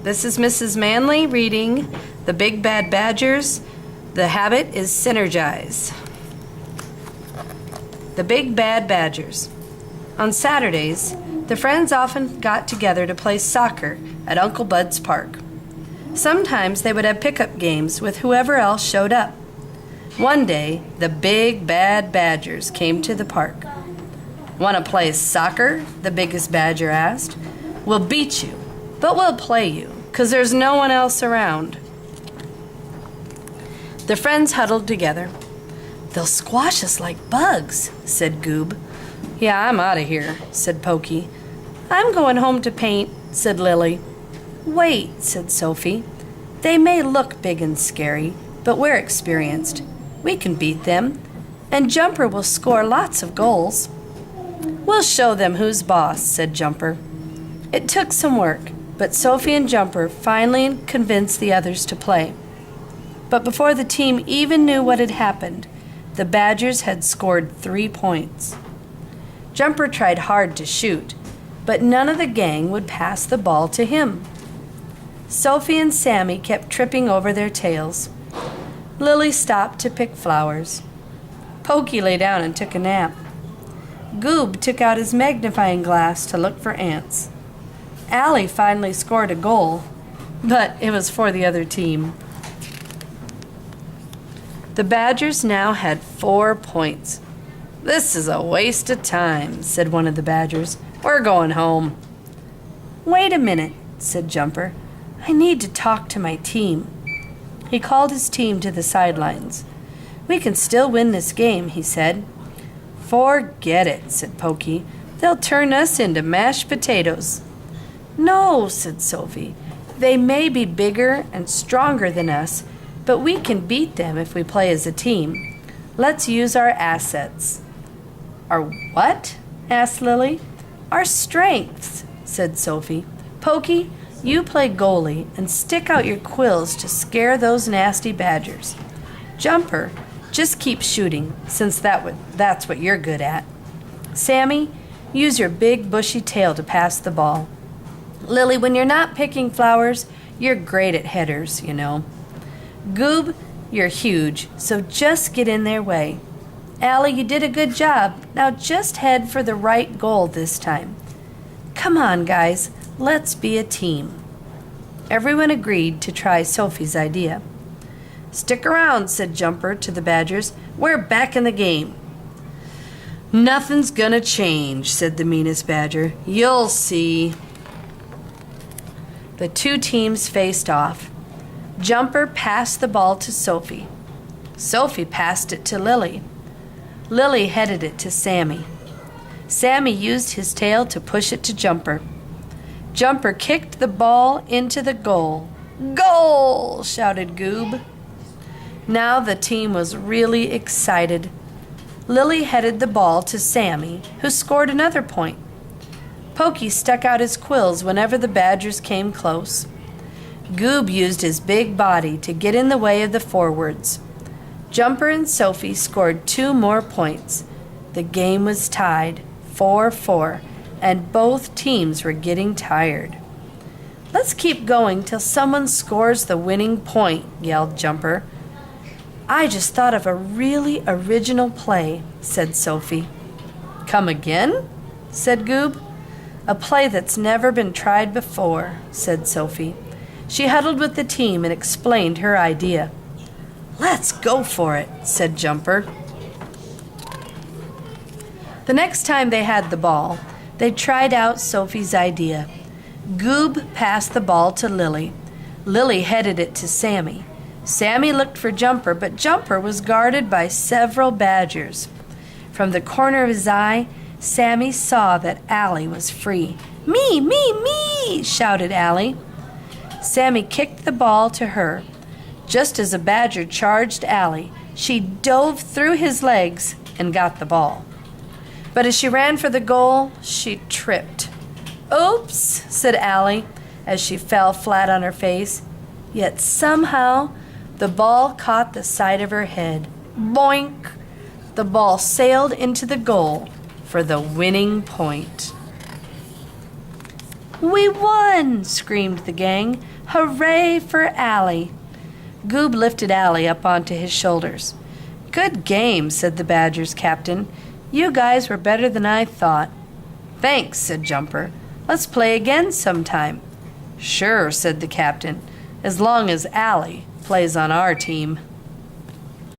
This is Mrs. Manley reading The Big Bad Badgers. The habit is synergize. The Big Bad Badgers. On Saturdays, the friends often got together to play soccer at Uncle Bud's park. Sometimes they would have pickup games with whoever else showed up. One day, the Big Bad Badgers came to the park. "Want to play soccer?" the biggest badger asked. "We'll beat you, but we'll play you, 'cause there's no one else around." The friends huddled together. "They'll squash us like bugs," said Goob. "Yeah, I'm out of here," said Pokey. "I'm going home to paint," said Lily. "Wait," said Sophie. "They may look big and scary, but we're experienced. We can beat them, and Jumper will score lots of goals." "We'll show them who's boss," said Jumper. It took some work, but Sophie and Jumper finally convinced the others to play. But before the team even knew what had happened, the Badgers had scored 3 points. Jumper tried hard to shoot, but none of the gang would pass the ball to him. Sophie and Sammy kept tripping over their tails. Lily stopped to pick flowers. Pokey lay down and took a nap. Goob took out his magnifying glass to look for ants. Allie finally scored a goal, but it was for the other team. The Badgers now had 4 points. "This is a waste of time," said one of the Badgers. "We're going home." "Wait a minute," said Jumper. "I need to talk to my team." He called his team to the sidelines. "We can still win this game," he said. "Forget it," said Pokey. "They'll turn us into mashed potatoes." "No," said Sophie. "They may be bigger and stronger than us, but we can beat them if we play as a team. Let's use our assets." "Our what?" asked Lily. "Our strengths," said Sophie. "Pokey, you play goalie and stick out your quills to scare those nasty badgers. Jumper, just keep shooting, since that's what you're good at. Sammy, use your big bushy tail to pass the ball. Lily, when you're not picking flowers, you're great at headers, you know. Goob, you're huge, so just get in their way. Allie, you did a good job. Now just head for the right goal this time. Come on, guys, let's be a team." Everyone agreed to try Sophie's idea. "Stick around," said Jumper to the Badgers. "We're back in the game." "Nothing's gonna change," said the meanest Badger. "You'll see." The 2 teams faced off. Jumper passed the ball to Sophie. Sophie passed it to Lily. Lily headed it to Sammy. Sammy used his tail to push it to Jumper. Jumper kicked the ball into the goal. "Goal!" shouted Goob. Now the team was really excited. Lily headed the ball to Sammy, who scored another point. Pokey stuck out his quills whenever the Badgers came close. Goob used his big body to get in the way of the forwards. Jumper and Sophie scored 2 more points. The game was tied, 4-4, and both teams were getting tired. "Let's keep going till someone scores the winning point," yelled Jumper. "I just thought of a really original play," said Sophie. "Come again?" said Goob. "A play that's never been tried before," said Sophie. She huddled with the team and explained her idea. "Let's go for it," said Jumper. The next time they had the ball, they tried out Sophie's idea. Goob passed the ball to Lily. Lily headed it to Sammy. Sammy looked for Jumper, but Jumper was guarded by several Badgers. From the corner of his eye, Sammy saw that Allie was free. "Me, me, me!" shouted Allie. Sammy kicked the ball to her. Just as a Badger charged Allie, she dove through his legs and got the ball. But as she ran for the goal, she tripped. "Oops," said Allie as she fell flat on her face. Yet somehow the ball caught the side of her head. Boink! The ball sailed into the goal for the winning point. We won! Screamed the gang. Hooray for Allie! Goob lifted Allie up onto his shoulders. Good game, said the Badger's captain. You guys were better than I thought. Thanks, said Jumper. Let's play again sometime. Sure, said the captain, as long as Allie plays on our team.